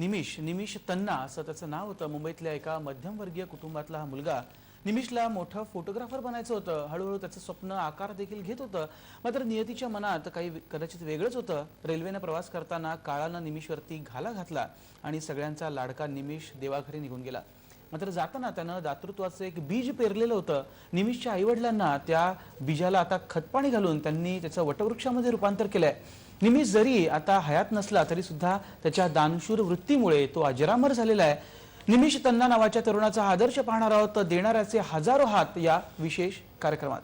निमिष तन्ना असं त्याचं नाव होतं। मुंबईतल्या एका मध्यमवर्गीय कुटुंबातला हा मुलगा। निमिषला मोठा फोटोग्राफर बनायचं होतं। हळूहळू त्याचं स्वप्न आकार देखील घेत होतं। मात्र नियतीच्या मनात काही कदाचित वेगळंच होतं। रेल्वेने प्रवास करताना काळानं निमिषवरती घाला घातला आणि सगळ्यांचा लाडका निमिष देवाघरी निघून गेला। मात्र जाताना त्यानं दातृत्वाचं एक बीज पेरलेलं होतं। निमिषच्या आईवडिलांना त्या बीजाला आता खतपाणी घालून त्यांनी त्याचं वटवृक्षामध्ये रूपांतर केलंय। निमिष जरी आता हयात नसला तरी सुद्धा त्याच्या दानशूर वृत्तीमुळे तो अजरामर झालेला आहे। निमिष तन्ना नावाच्या तरुणाचा आदर्श पाहणार आहोत, देणाऱ्याचे हजारो हात या विशेष कार्यक्रमात।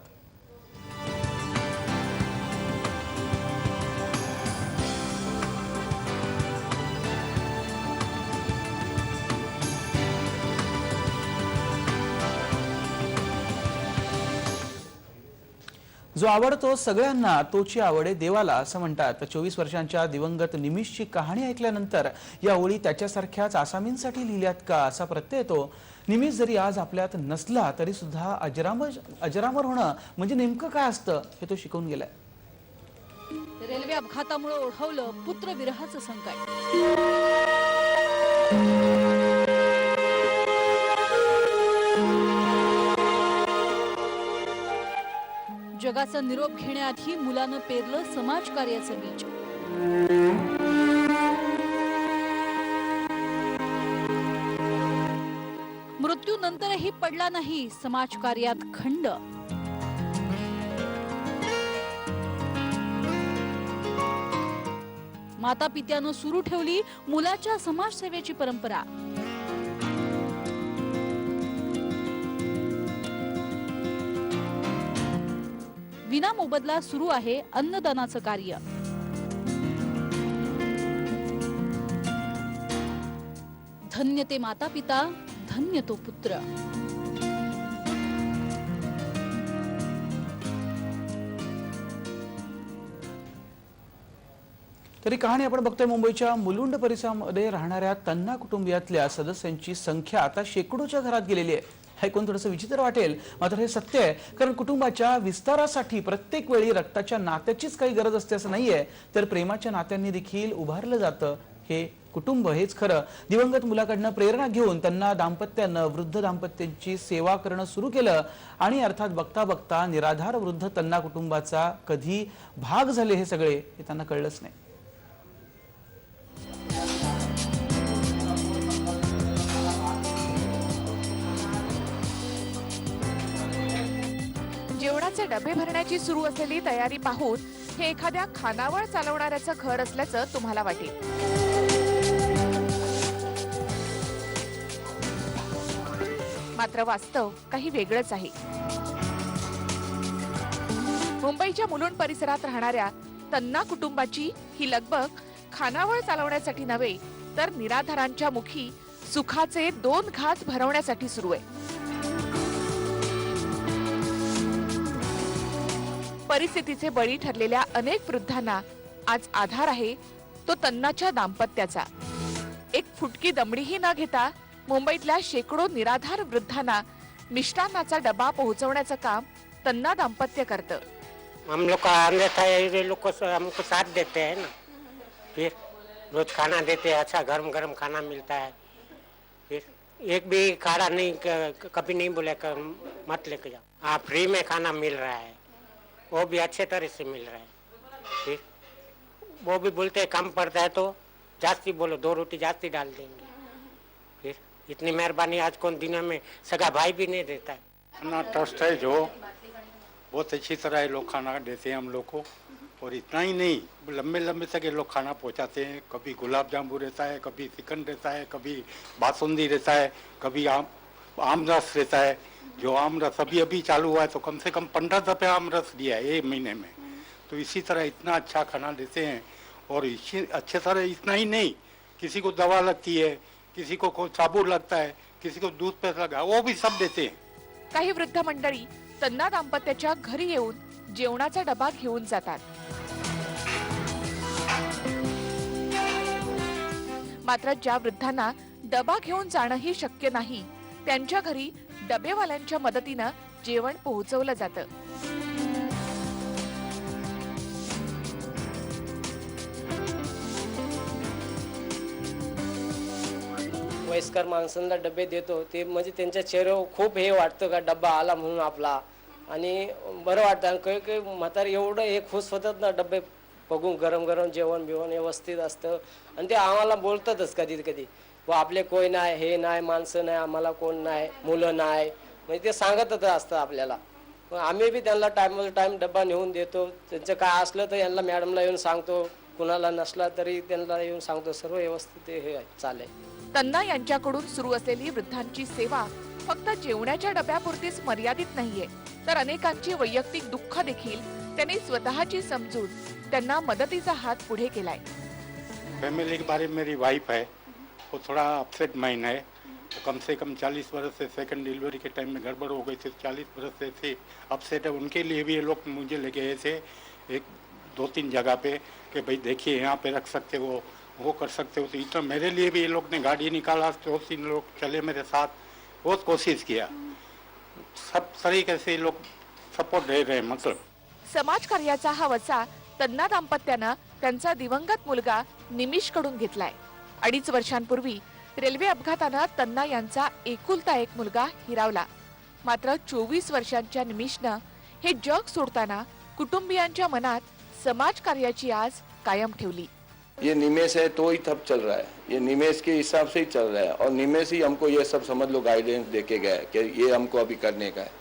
जो आवडतो सगळ्यांना तोची आवडे देवाला असं म्हणतात। 24 वर्षांच्या दिवंगत निमिषची कहाणी ऐकल्यानंतर या ओळी त्याच्यासारख्याच आसामींसाठी लिहिल्यात का असा प्रत्यय येतो। निमिष जरी आज आपल्यात नसला तरी सुद्धा अजरामर होणं म्हणजे नेमकं काय असतं हे तो शिकवून गेलाय। रेल्वे अपघातामुळे ओढवलं पुत्र विरहाचं संकट। जगाचा निरोप घेण्याआधी मुलानं पेरलं समाजकार्याचं बीज। मृत्यूनंतरही पडला नाही समाजकार्यात खंड। माता पित्यानं सुरू ठेवली मुलाच्या समाजसेवेची परंपरा। विना मोबदला सुरू आहे अन्नदानाचं कार्य। धन्य ते माता पिता, धन्य तो पुत्र। तरी कहाणी आपण बघतोय मुंबईच्या मुलुंड परिसरामध्ये राहणाऱ्या तन्ना कुटुंबियातल्या सदस्यांची संख्या आता शेकडोच्या घरात गेलेली आहे। ऐकून थोडंसं विचित्र वाटेल, मात्र हे सत्य आहे। कारण कुटुंबाच्या विस्तारासाठी प्रत्येक वेळी रक्ताच्या नात्याचीच काही गरज असते असं नाहीये, तर प्रेमाच्या नात्यांनी देखील उभारलं जातं हे कुटुंब। हेच खरं दिवंगत मुलाकडनं प्रेरणा घेऊन त्यांना दाम्पत्यानं वृद्ध दाम्पत्यांची सेवा करणं सुरू केलं आणि अर्थात बघता बघता निराधार वृद्ध तन्ना कुटुंबाचा कधी भाग झाले हे सगळे हे त्यांना कळलंच नाही। जेवणाचे डबे भरण्याची सुरू असलेली तयारी पाहून हे एखाद्या खानावळ चालवणाऱ्याचं घर असल्याचं तुम्हाला वाटेल। मात्र वास्तव काही वेगळंच आहे। मुंबईच्या मुलुंड परिसरात राहणाऱ्या तन्ना कुटुंबाची ही लगबग खानावळ चालवण्यासाठी नव्हे, तर निराधारांच्या मुखी सुखाचे 2 घास भरवण्यासाठी सुरू आहे। परिस्थितीचे बळी ठरलेल्या अनेक वृद्धांना आज आधार आहे तो तन्नाच्या दाम्पत्याचा। एक फुटकी दमडीही न घेता मुंबईतल्या शेकडो निराधार वृद्धांना मिष्टान्नाचा डबा पोहोचवण्याचं काम तन्ना दाम्पत्य करतं। हम लोग का रहता है, ये लोग को हमको साथ देते हैं ना, फिर रोज खाना देते हैं, अच्छा गरम गरम खाना मिलता है। फिर एक भी खाना नहीं, कभी नहीं बोले मत लेके जाओ। हाँ, फ्री में खाना मिल रहा है, वो भी अच्छे तरह से मिल रहा है। फिर वो भी बोलते हैं कम पड़ता है तो जास्ती बोलो, 2 रोटी जास्ती डाल देंगे। फिर इतनी मेहरबानी आज कौन दुनिया में सगा भाई भी नहीं देता है। अपना ट्रस्ट है जो बहुत अच्छी तरह ये लोग खाना देते हैं हम लोग को। और इतना ही नहीं, लंबे लंबे तक ये लोग खाना पहुंचाते हैं। कभी गुलाब जामुन रहता है, कभी चिकन रहता है, कभी बासुंदी रहता है, कभी आम रस रहता है। जो आम रस अभी चालू हुआ है तो कम से कम 15 दफे आम रस दिया है 1 महीने में। तो इसी तरह इतना अच्छा खाना देते हैं। और इसी अच्छे तरह इतना ही नहीं, किसी को दवा लगती है, किसी को साबुन लगता है, किसी को दूध पे लगा, वो भी सब देते हैं। काही वृद्ध मंडळी तन्ना दाम्पत्याच्या घरी येऊन जेवणाचा डबा घेऊन जातात। मात्र ज्या वृद्धांना डबा घेऊन जाणंही शक्य नाही, त्यांच्या घरी डबेवाल्यांच्या मदतीनं जेवण पोहोचवलं जातं। वयस्कर माणसांना डबे देतो ते म्हणजे त्यांच्या चेहऱ्यावर खूप हे वाटतं का डब्बा आला म्हणून आपला, आणि बरं वाटतं. आणि काही काही म्हातारे एवढं हे खुश होतात ना डबे बघून, गरम गरम जेवण बिवण व्यवस्थित असतं. आणि ते आम्हाला बोलतातच कधी कधी, व आपले कोण नाही, हे नाही, माणसं नाही, आम्हाला कोण नाही, मुलं नाही, म्हणजे ते सांगतच असतं आपल्याला. मग आम्ही बी त्यांना टाईम डब्बा नेऊन देतो. त्यांचं काय असलं तर यांना मॅडमला येऊन सांगतो, कुणाला नसला तरी त्यांना येऊन सांगतो. सर्व व्यवस्थित हे चालेल. तन्ना यांच्याकडून सुरू असलेली वृद्धांची सेवा फक्त जेवणाच्या डब्यापुरतीच मर्यादित नाहीये, तर अनेकांची वैयक्तिक दुःख देखील त्यांनी स्वतःची समजून त्यांना मदतीचा हात पुढे केलाय. फैमिली के बारे में मेरी वाइफ है, वो थोड़ा अपसेट माइंड है. वो कम से कम 40 बरस से सेकंड डिलीवरी के टाइम में गड़बड़ हो गई थी. 40 बरस से थे अपसेट है. उनके लिए भी ये लोग मुझे लेके गए थे एक 2-3 जगह पे कि भाई देखिए यहाँ पे रख सकते हो, वो कर सकते हो. तो इतना मेरे लिए भी ये लोग ने गाड़ी निकाला, 2-3 लोग चले मेरे साथ, बहुत कोशिश किया. सब तरीके से ये लोग सपोर्ट दे रहे हैं. मतलब समाजकार्याचा हा वसा तन्ना दाम्पत्यानं त्यांचा दिवंगत मुलगा निमिष कडून घेतलाय. 2.5 वर्षांपूर्वी रेल्वे अपघातानं तन्ना यांचा एकुलता एक मुलगा हिरावला. मात्र 24 वर्षांच्या निमिषनं हे जग सोडताना कुटुंबियांच्या मनात समाजकार्याची आज कायम ठेवली. ये निमेश है तो ही तब चल रहा है, ये निमेश के हिसाब से ही चल रहा है. और निमेश ही हमको ये सब समझ लो गाइडेंस देके गया कि ये हमको अभी करने का है.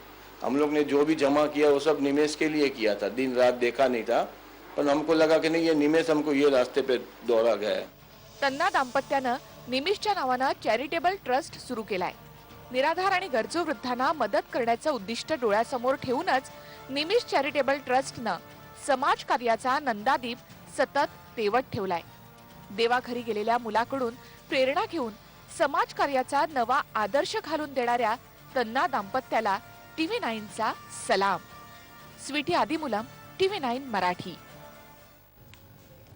हम लोग ने जो भी जमा किया वो सब निमेश के लिए किया था, दिन रात देखा नहीं था. पर हमको लगा कि नहीं, ये निमेश हमको ये रास्ते पे दौड़ा गया है. तन्ना दाम्पत्यानं निमिषच्या नावानं चॅरिटेबल ट्रस्ट सुरू केलाय. निराधार आणि गरजू वृद्धांना मदत करण्याचं उद्दिष्ट डोळ्यासमोर ठेवूनच निमिष चॅरिटेबल ट्रस्टनं समाजकार्याचा नंदादीप सतत तेवत ठेवलाय. देवाघरी गेलेल्या मुलाकडून प्रेरणा घेऊन समाजकार्याचा नवा आदर्श घालून देणाऱ्या तन्ना दाम्पत्याला TV9चा सलाम. स्वीटी आदिमुलम, TV9 मराठी.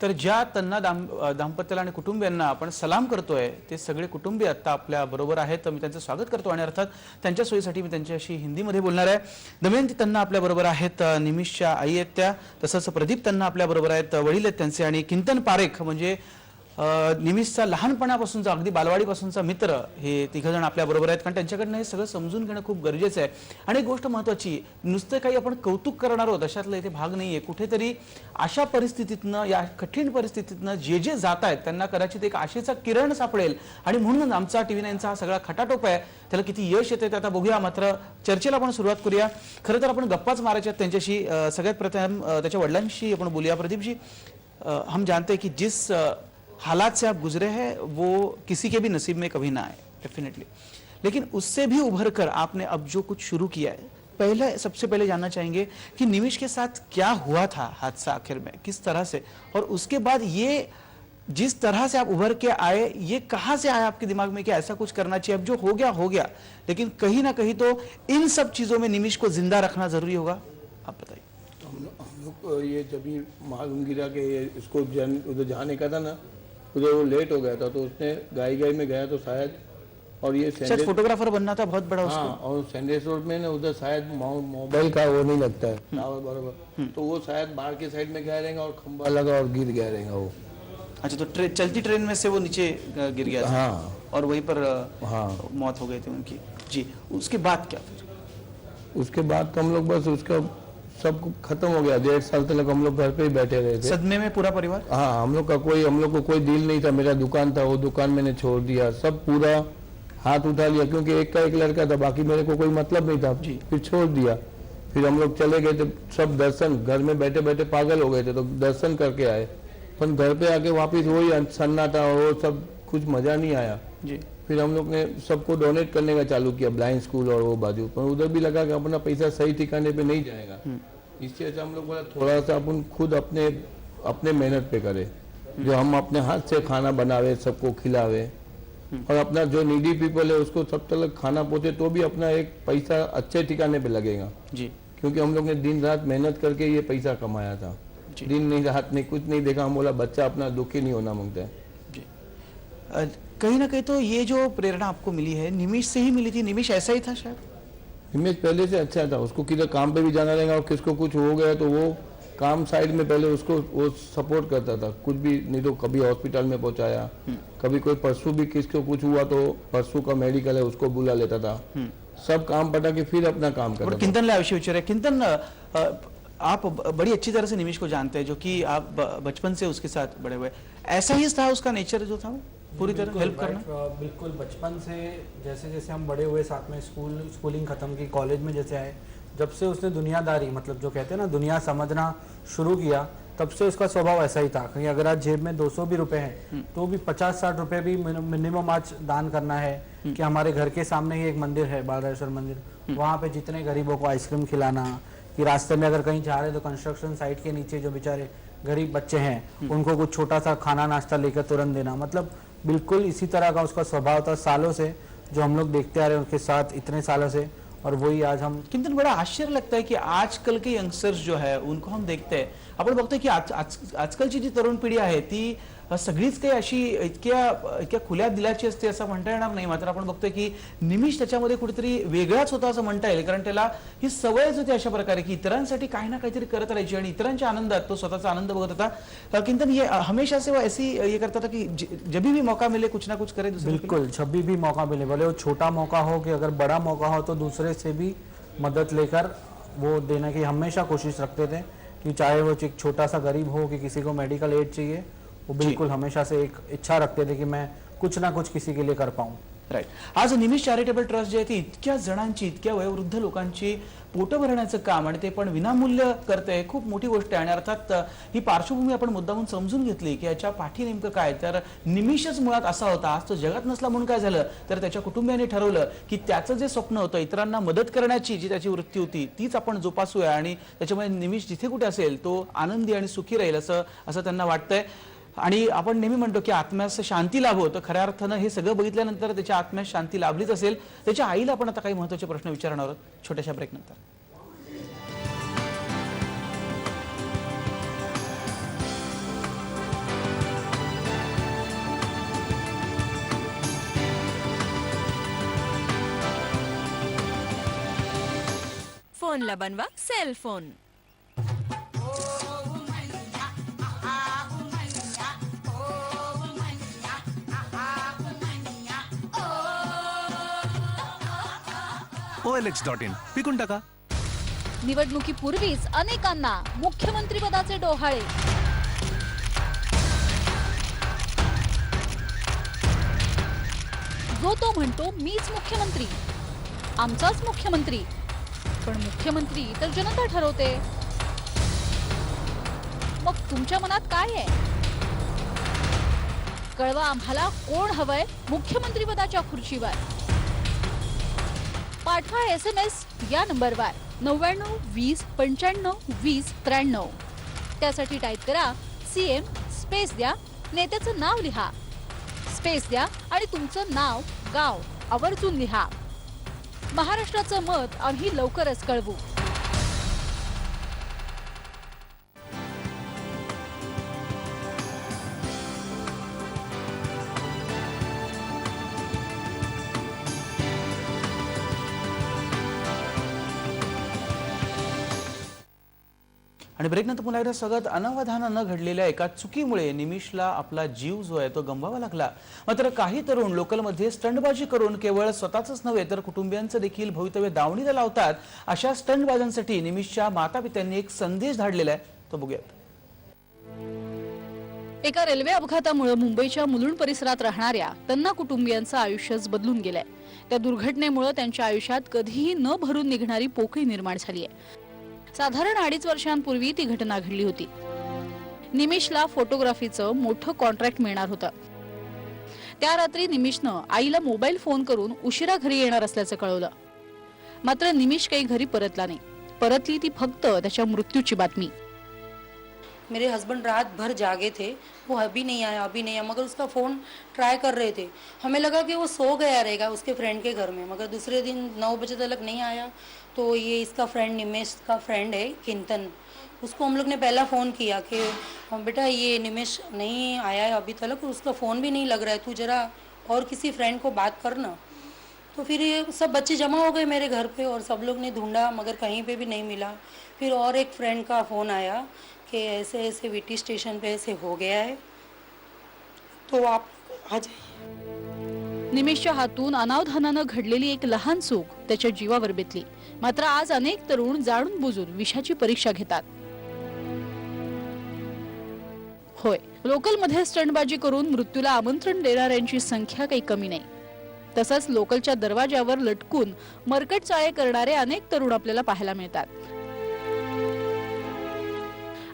तर ज्या तन्ना दाम्पत्याला आणि कुटुंबियांना आपण सलाम करतोय ते सगळे कुटुंबीय आता आपल्या बरोबर आहेत. मी त्यांचं स्वागत करतो आणि अर्थात त्यांच्या सोयीसाठी मी त्यांच्याशी हिंदीमध्ये बोलणार आहे. दमयंती तन्ना आपल्या बरोबर आहेत, निमिषच्या आई आहेत त्या. तसंच प्रदीप तन्ना आपल्या बरोबर आहेत, वडील आहेत त्यांचे. आणि किंतन पारेख म्हणजे निमिषचा लहानपणापासूनचा अगदी बालवाडीपासूनचा मित्र, हे तिघजण आपल्या बरोबर आहेत. कारण त्यांच्याकडनं हे सगळं समजून घेणं खूप गरजेचं आहे. आणि एक गोष्ट महत्त्वाची, नुसतं काही आपण कौतुक करणार आहोत अशातलं इथे भाग नाहीये. कुठेतरी अशा परिस्थितीतनं, या कठीण परिस्थितीतनं जे जे जात आहेत त्यांना कदाचित एक आशेचा किरण सापडेल. आणि म्हणून आमचा TV9चा हा सगळा खटाटोप आहे. त्याला किती यश येते ते आता बघूया. मात्र चर्चेला आपण सुरुवात करूया. खरं तर आपण गप्पाच मारायच्या त्यांच्याशी. सगळ्यात प्रथम त्याच्या वडिलांशी आपण बोलूया. प्रदीपजी, हम जानते हैं कि जिस हालात से आप गुजरे हैं वो किसी के भी नसीब में कभी ना आए, डेफिनेटली. लेकिन उससे भी उभर कर आपने अब जो कुछ शुरू किया है, सबसे पहले जानना चाहेंगे कि निमिष के साथ क्या हुआ था हादसा आखिर में, किस तरह से, और उसके बाद ये जिस तरह से आप उभर के आए, ये कहाँ से आया आपके दिमाग में कि ऐसा कुछ करना चाहिए. अब जो हो गया, लेकिन कहीं ना कहीं तो इन सब चीजों में निमिष को जिंदा रखना जरूरी होगा. आप बताइए. हम लोग को ये जब भी मालूम गिरा कि इसको उधर जाने का था ना, उधर वो लेट हो गया था, तो उसने गाई में गया तो शायद, और ये शायद फोटोग्राफर बनना था बहुत बड़ा उसको. हाँ, और सैंडेस रोड में ना उधर शायद मोबाइल का वो नहीं लगता है टावर बराबर, तो वो शायद बाहर के साइड में गया रहेगा और खंबा लगा और गिर गया रहेगा वो. अच्छा, तो चलती ट्रेन में से वो नीचे गिर गया था. हाँ, और वहीं पर हाँ मौत हो गई थी उनकी. जी, उसके बाद क्या फिर? उसके बाद तो हम लोग बस उसका सब खत्म हो गया. 1.5 साल तक हम लोग घर पे ही बैठे रहे थे. सदमे में पूरा परिवार. हाँ, हम लोग को कोई दिल नहीं था. मेरा दुकान था, वो दुकान मैंने छोड़ दिया, सब पूरा हाथ उठा लिया, क्योंकि एक का एक लड़का था, बाकी मेरे को कोई मतलब नहीं था. फिर छोड़ दिया. फिर हम लोग चले गए थे सब दर्शन, घर में बैठे बैठे पागल हो गए थे, तो दर्शन करके आए. पर घर पे आके वापिस वही सन्नाटा और वो सब, कुछ मजा नहीं आया जी. फिर हम लोग ने सबको डोनेट करने का चालू किया, ब्लाइंड स्कूल और वो बाजू, पर उधर भी लगा कि अपना पैसा सही ठिकाने पे नहीं जाएगा. इससे अच्छा हम लोग बोला थोड़ा सा अपन खुद अपने मेहनत पे करें, जो हम अपने हाथ से खाना बनावे, सबको खिलावे, और अपना जो नीडी पीपल है उसको सब तक खाना पहुंचे, तो भी अपना एक पैसा अच्छे ठिकाने पे लगेगा जी. क्योंकि हम लोग ने दिन रात मेहनत करके ये पैसा कमाया था. दिन नहीं रात नहीं कुछ नहीं देखा. हम बोला बच्चा अपना दुखी नहीं होना मांगता है. जी. कहीं ना कहीं तो ये जो प्रेरणा आपको मिली है निमिष से ही मिली थी. निमिष ऐसा ही था शायद. निमिष पहले से अच्छा था. उसको किधर काम पे भी जाना रहेगा और किसको कुछ हो गया तो वो काम साइड में पहले उसको वो सपोर्ट करता था, कुछ भी नहीं तो कभी हॉस्पिटल में पहुंचाया, कभी कोई परसों भी किसको कुछ हुआ तो परसों का मेडिकल है उसको बुला लेता था, सब काम पटा के फिर अपना काम करता था। किंतनला विषय विचारे किंतन, आप बड़ी अच्छी तरह से निमिष को जानते हैं, जो कि आप बचपन से उसके साथ बड़े हुए, ऐसा ही था उसका नेचर जो था वो पूरी तरह हेल्प करना? बिल्कुल बचपन से जैसे जैसे हम बड़े हुए, साथ में स्कूलिंग ख़त्म की, कॉलेज में जैसे आए, जब से उसने दुनियादारी मतलब जो कहते हैं ना दुनिया समझना शुरू किया, तब से उसका स्वभाव ऐसा ही था। कहीं अगर आज जेब में 200 भी रुपए हैं तो भी 50-60 रुपए भी मिनिमम आज दान करना है। कि हमारे घर के सामने ही एक मंदिर है, बालराजेश्वर मंदिर, वहाँ पे जितने गरीबों को आइसक्रीम खिलाना, कि रास्ते में अगर कहीं जा रहे तो कंस्ट्रक्शन साइट के नीचे जो बेचारे गरीब बच्चे हैं उनको कुछ छोटा सा खाना नाश्ता लेकर तुरंत देना, मतलब बिल्कुल इसी तरह का उसका स्वभाव था सालों से, जो हम लोग देखते आ रहे हैं उसके साथ इतने सालों से, और वही आज हम। किंतु बड़ा आश्चर्य लगता है कि आजकल के यंगस्टर्स जो है उनको हम देखते हैं, आपण बघतोय की आजकालची जी तरुण पिढी आहे ती सगळीच काही अशी इतक्या खुल्या दिलाची असते असं म्हणता येणार नाही, मात्र आपण बघतोय की निमिष त्याच्यामध्ये कुठेतरी वेगळाच होता असं म्हणता येईल, कारण त्याला ही सवयच होती अशा प्रकारे की इतरांसाठी काही ना काहीतरी करत राहायची आणि इतरांच्या आनंदात तो स्वतःचा आनंद बघत होता। किंतन ये हमेशा से वो ऐसी ये करता था कि जब भी मौका मिले कुछ ना कुछ करे दूसरे के लिए। बिल्कुल, जब भी मौका मिले, भले वो छोटा मौका हो कि अगर बड़ा मौका हो, तो दूसरे से भी मदद लेकर वो देने की हमेशा कोशिश रखते थे, कि चाहे वो एक छोटा सा गरीब हो कि किसी को मेडिकल एड चाहिए, वो बिल्कुल हमेशा से एक इच्छा रखते थे कि मैं कुछ ना कुछ किसी के लिए कर पाऊं। राईट, आज निमिष चॅरिटेबल ट्रस्ट जे आहे ते इतक्या जणांची, इतक्या वयोवृद्ध लोकांची पोट भरण्याचं काम आणि ते पण विनामूल्य करते, खूप मोठी गोष्ट आहे। आणि अर्थात ही पार्श्वभूमी आपण मुद्दामून समजून घेतली की याच्या पाठी नेमकं काय, तर निमिषच मुळात असा होता, आज तो जगात नसला म्हणून काय झालं, तर त्याच्या कुटुंबियांनी ठरवलं की त्याचं जे स्वप्न होतं इतरांना मदत करण्याची, जी त्याची वृत्ती होती तीच आपण जोपासूया, आणि त्याच्यामुळे निमिष जिथे कुठे असेल तो आनंदी आणि सुखी राहील असं त्यांना वाटतंय। आणि आपण नेहमी म्हणतो की आत्म्यास शांती लाभो, तर खऱ्या अर्थानं हे सगळं बघितल्यानंतर त्याच्या आत्म्यास शांती लाभलीच असेल। त्याच्या आईला आपण आता काही महत्त्वाचे प्रश्न विचारणार आहोत छोट्याशा ब्रेक नंतर। फोनला बनवा सेल फोन। OLX.in विकून टाका। निवडणुकीपूर्वीच अनेकांना मुख्यमंत्री पदाचे डोहाळे। जो तो म्हणतो मीच मुख्यमंत्री, आमचाच मुख्यमंत्री, पण मुख्यमंत्री तर जनता ठरवते। मग तुमच्या मनात काय आहे? कळवा आम्हाला, कोण हवंय मुख्यमंत्री पदाच्या खुर्चीवर? पाठवा SMS या नंबरवर 99 20 95 20 93। त्यासाठी टाईप करा CM स्पेस द्या, नेत्याचं नाव लिहा, स्पेस द्या आणि तुमचं नाव गाव आवर्जून लिहा। महाराष्ट्राचं मत आम्ही लवकरच कळवू। आणि ब्रेकनंतर पुन्हा एकदा सगळ्यात अनवधानानं घडलेल्या एका चुकीमुळे निमिषला आपला जीव जो आहे तो गमवावा लागला। मात्र काही तरुण लोकलमध्ये स्टंटबाजी करून केवळ स्वतःच नव्हे तर कुटुंबियांचं देखील भवितव्य दावणीला लावतात। अशा स्टंटबाजांसाठी निमिषच्या मातापित्यांनी एक संदेश धाडलेला आहे, तो बघूयात। एका रेल्वे अपघातामुळे मुंबईच्या मुलुंड परिसरात राहणाऱ्या तन्ना कुटुंबियांचं आयुष्यच बदलून गेलंय। त्या दुर्घटनेमुळे त्यांच्या आयुष्यात कधीही न भरून निघणारी पोकळी निर्माण झाली आहे। साधारण 2.5 वर्षांपूर्वी ती घटना घडली होती। निमिषला फोटोग्राफीचं मोठं कॉन्ट्रॅक्ट मिळणार होतं। त्या रात्री निमिषनं आईला मोबाईल फोन करून उशिरा घरी येणार असल्याचं कळवलं। मात्र निमिष काही घरी परतला नाही, परतली ती फक्त त्याच्या मृत्यूची बातमी। मेरे हस्बैंड रात भर जागे थे, वो अभी नहीं आया, मगर उसका फ़ोन ट्राई कर रहे थे। हमें लगा कि वो सो गया रहेगा उसके फ्रेंड के घर में, मगर दूसरे दिन 9 बजे तक नहीं आया। तो ये इसका फ्रेंड, निमेश का फ्रेंड है किंतन, उसको हम लोग ने पहला फ़ोन किया कि बेटा ये निमेश नहीं आया है अभी तक, उसका फ़ोन भी नहीं लग रहा है, तू ज़रा और किसी फ्रेंड को बात करना। तो फिर ये सब बच्चे जमा हो गए मेरे घर पे और सब लोग ने ढूंढा मगर कहीं पे भी नहीं मिला। फिर और एक फ्रेंड का फ़ोन आया कि ऐसे ऐसे वीटी स्टेशन पे ऐसे हो गया है, तो आप आ जाइए। निमेशच्या हातून अनावधानानं घडलेली एक लहान चूक त्याच्या जीवावर बेतली। मात्र आज अनेक तरुण जाणून बुजून विषाची परीक्षा घेतात। होय, लोकलमध्ये स्टंटबाजी करून मृत्यूला आमंत्रण देणाऱ्यांची संख्या काही कमी नाही। तसंच लोकलच्या दरवाजावर लटकून मरकट चाळे करणारे अनेक तरुण आपल्याला पाहायला मिळतात।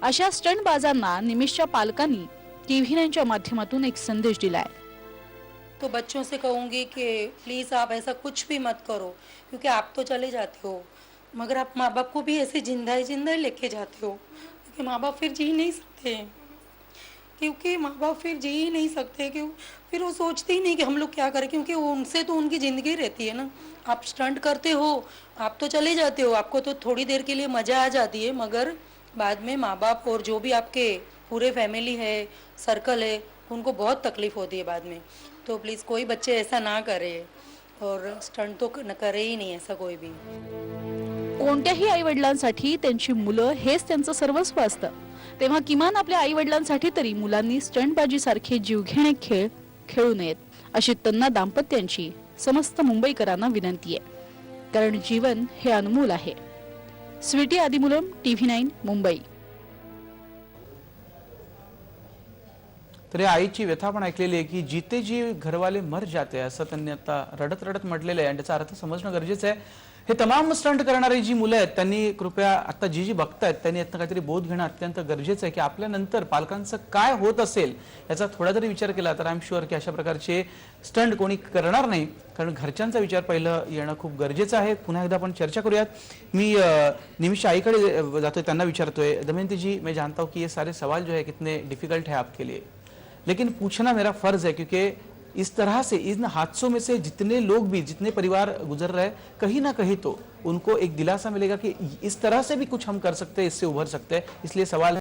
अशा स्टंटबाजांना निमेशच्या पालकांनी TV9च्या माध्यमातून एक संदेश दिलाय। तो बच्चों से कहूँगी कि प्लीज़ आप ऐसा कुछ भी मत करो, क्योंकि आप तो चले जाते हो मगर आप माँ बाप को भी ऐसे जिंदा ही लेके जाते हो, क्योंकि माँ बाप फिर जी नहीं सकते, क्यों फिर वो सोचते ही नहीं कि हम लोग क्या करें, क्योंकि उनसे तो उनकी ज़िंदगी रहती है ना। आप स्टंट करते हो, आप तो चले जाते हो, आपको तो थोड़ी देर के लिए मज़ा आ जाती है, मगर बाद में माँ बाप और जो भी आपके पूरे फैमिली है, सर्कल है, उनको बहुत तकलीफ होती है बाद में। तो प्लीज़ कोई बच्चे ऐसा ना करे और स्टंट तो करे ही नहीं ऐसा कोई भी। कोणत्याही आई वडिलांसाठी त्यांची मुलं हेच त्यांचं सर्वस्व असतं, तेव्हा किमान आपल्या आई वडिलांसाठी तरी मुलांनी स्टंटबाजी सारखे जीवघेणे खेळ खेळू नयेत, अशी तन्ना दाम्पत्यांची समस्त मुंबईकरांना विनंती आहे। कारण जीवन हे अनमोल आहे। स्वीटी आदिमुलम, TV9 मुंबई। तर या आईची व्यथा पण ऐकलेली आहे की जीते जी घरवाले मर जाते असं त्यांनी आता रडत रडत म्हटलेलं आहे आणि त्याचा अर्थ समजणं गरजेचं आहे। हे तमाम स्टंट करणारी जी मुलं आहेत त्यांनी कृपया आता जी बघतायत त्यांनी यातनं काहीतरी बोध घेणं अत्यंत गरजेचं आहे की आपल्यानंतर पालकांचं काय होत असेल याचा थोडा जरी विचार केला तर आय एम शुअर की अशा प्रकारचे स्टंट कोणी करणार नाही, कारण घरच्यांचा विचार पहिलं येणं खूप गरजेचं आहे। पुन्हा एकदा आपण चर्चा करूयात। मी निमिष आईकडे जातोय, त्यांना विचारतोय, दमयंती जी मैं जानता हूँ कि ये सारे सवाल जो है कितने डिफिकल्ट है आपके लिए, लेकिन पूछना मेरा फर्ज है क्योंकि इस तरह से इन हादसों में से जितने लोग भी जितने परिवार गुजर रहे हैं कहीं ना कहीं तो उनको एक दिलासा मिलेगा कि इस तरह से भी कुछ हम कर सकते हैं, इससे उभर सकते हैं। इसलिए सवाल है